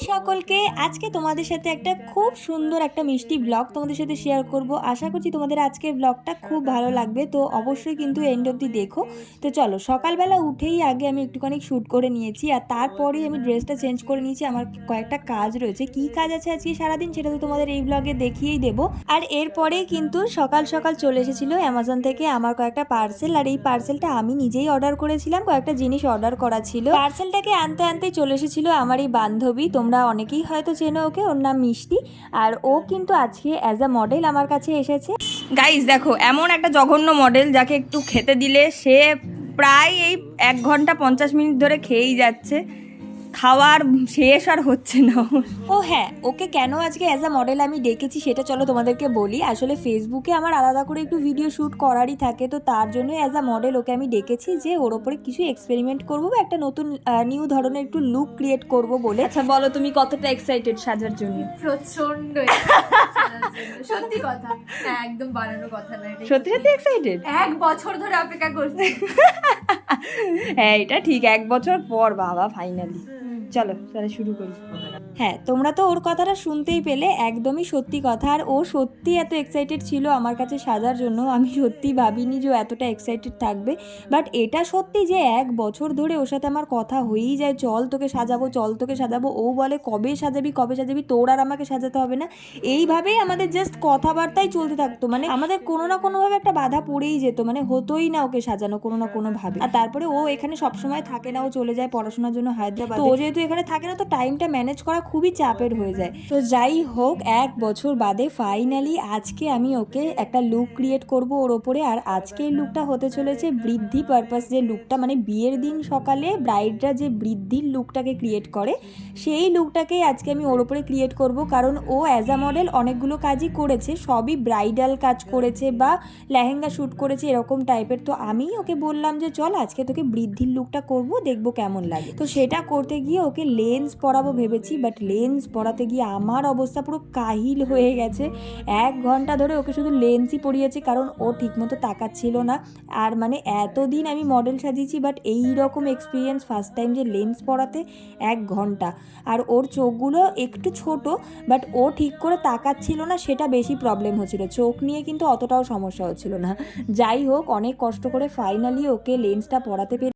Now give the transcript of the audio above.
সকলকে, আজকে তোমাদের সাথে একটা খুব সুন্দর একটা মিষ্টি ব্লগ তোমাদের সাথে শেয়ার করব। আশা করছি তোমাদের আজকের ব্লগটা খুব ভালো লাগবে, তো অবশ্যই কিন্তু এন্ড অবধি দেখো। তো চলো, সকালবেলা উঠেই আগে আমি একটুখানি শ্যুট করে নিয়েছি, আর তারপরেই আমি ড্রেসটা চেঞ্জ করে নিয়েছি। আমার কয়েকটা কাজ রয়েছে, কি কাজ আছে আজকে সারাদিন সেটা তো তোমাদের এই ব্লগে দেখিয়েই দেবো। আর এরপরেই কিন্তু সকাল সকাল চলে এসেছিলো অ্যামাজন থেকে আমার কয়েকটা পার্সেল, আর এই পার্সেলটা আমি নিজেই অর্ডার করেছিলাম। কয়েকটা জিনিস অর্ডার করা ছিল। পার্সেলটাকে আনতে আনতেই চলে এসেছিলো আমার এই বান্ধবী, তোমরা অনেকেই হয়তো চেনো ওকে, ওর নাম মিষ্টি। আর ও কিন্তু আজকে অ্যাজ আ মডেল আমার কাছে এসেছে। গাইস দেখো, এমন একটা জঘন্য মডেল যাকে একটু খেতে দিলে সে প্রায় এই 1 ঘন্টা 50 মিনিট ধরে খেয়েই যাচ্ছে, খাওয়ার শেষ আর হচ্ছে না। ও হ্যাঁ, ওকে কেন আজকে অ্যাজ আ মডেল আমি ডেকেছি সেটা চলো তোমাদেরকে বলি। আসলে ফেসবুকে আমার আলাদা করে একটু ভিডিও শ্যুট করারই থাকে, তো তার জন্য অ্যাজ আ মডেল ওকে আমি ডেকেছি যে ওর ওপরে কিছু এক্সপেরিমেন্ট করবো বা একটা নতুন নিউ ধরনের একটু লুক ক্রিয়েট করব বলে। আচ্ছা বলো, তুমি কতটা এক্সাইটেড সাজার জন্য? প্রচন্ড সত্যি কথা, হ্যাঁ একদম বানানো কথা না, সত্যি সত্যি এক্সাইটেড। 1 বছর ধরে অপেক্ষা করছি। হ্যাঁ এটা ঠিক, 1 বছর পর বাবা ফাইনালি। চলো তাহলে শুরু করি। হ্যাঁ, তোমরা তো ওর কথাটা শুনতেই পেলে, একদমই সত্যি কথা। আর ও সত্যি এত এক্সাইটেড ছিল আমার কাছে সাজার জন্য, আমি সত্যি ভাবিনি যে ও এতটা এক্সাইটেড থাকবে। বাট এটা সত্যি যে 1 বছর ধরে ওর সাথে আমার কথা হয়েই যায়, চল তোকে সাজাবো, চল তোকে সাজাবো। ও বলে কবে সাজাবি কবে সাজাবি, তোর আর আমাকে সাজাতে হবে না। এইভাবেই আমাদের জাস্ট কথাবার্তাই চলতে থাকতো, মানে আমাদের কোনো না কোনোভাবে একটা বাধা পড়েই যেত, মানে হতোই না ওকে সাজানো কোনো না কোনোভাবে। আর তারপরে ও এখানে সবসময় থাকে না, ও চলে যায় পড়াশোনার জন্য হায়দ্রাবাদ। তো ও যেহেতু এখানে থাকে না, তো টাইমটা ম্যানেজ করা খুবই চাপের হয়ে যায়। তো যাই হোক, 1 বছর বাদে ফাইনালি আজকে আমি ওকে একটা লুক ক্রিয়েট করব ওর ওপরে। আর আজকে এই লুকটা হতে চলেছে বৃদ্ধি পারপাস যে লুকটা, মানে বিয়ের দিন সকালে ব্রাইডরা যে বৃদ্ধির লুকটাকে ক্রিয়েট করে, সেই লুকটাকেই আজকে আমি ওর ওপরে ক্রিয়েট করব। কারণ ও অ্যাজ আ মডেল অনেকগুলো কাজই করেছে, সবই ব্রাইডাল কাজ করেছে বা লেহেঙ্গা শ্যুট করেছে এরকম টাইপের। তো আমি ওকে বললাম যে চল আজকে তোকে বৃদ্ধির লুকটা করব, দেখবো কেমন লাগে। তো সেটা করতে গিয়ে ওকে লেন্স পরাবো ভেবেছি, বাট লেন্স পরাতে গিয়ে আমার অবস্থা পুরো কাহিল হয়ে গেছে। 1 ঘন্টা ধরে ওকে শুধু লেন্সই পরিয়েছি, কারণ ও ঠিকমতো তাকাচ্ছিল না। আর মানে এতদিন আমি মডেল সাজিয়েছি, বাট এই রকম এক্সপিরিয়েন্স ফার্স্ট টাইম যে লেন্স পরাতে 1 ঘন্টা। আর ওর চোখগুলো একটু ছোট, বাট ও ঠিক করে তাকাচ্ছিল না, সেটা বেশি প্রবলেম হচ্ছিল। চোখ নিয়ে কিন্তু অতটাও সমস্যা হচ্ছিল না। যাই হোক, অনেক কষ্ট করে ফাইনালি ওকে লেন্সটা পরাতে পেরে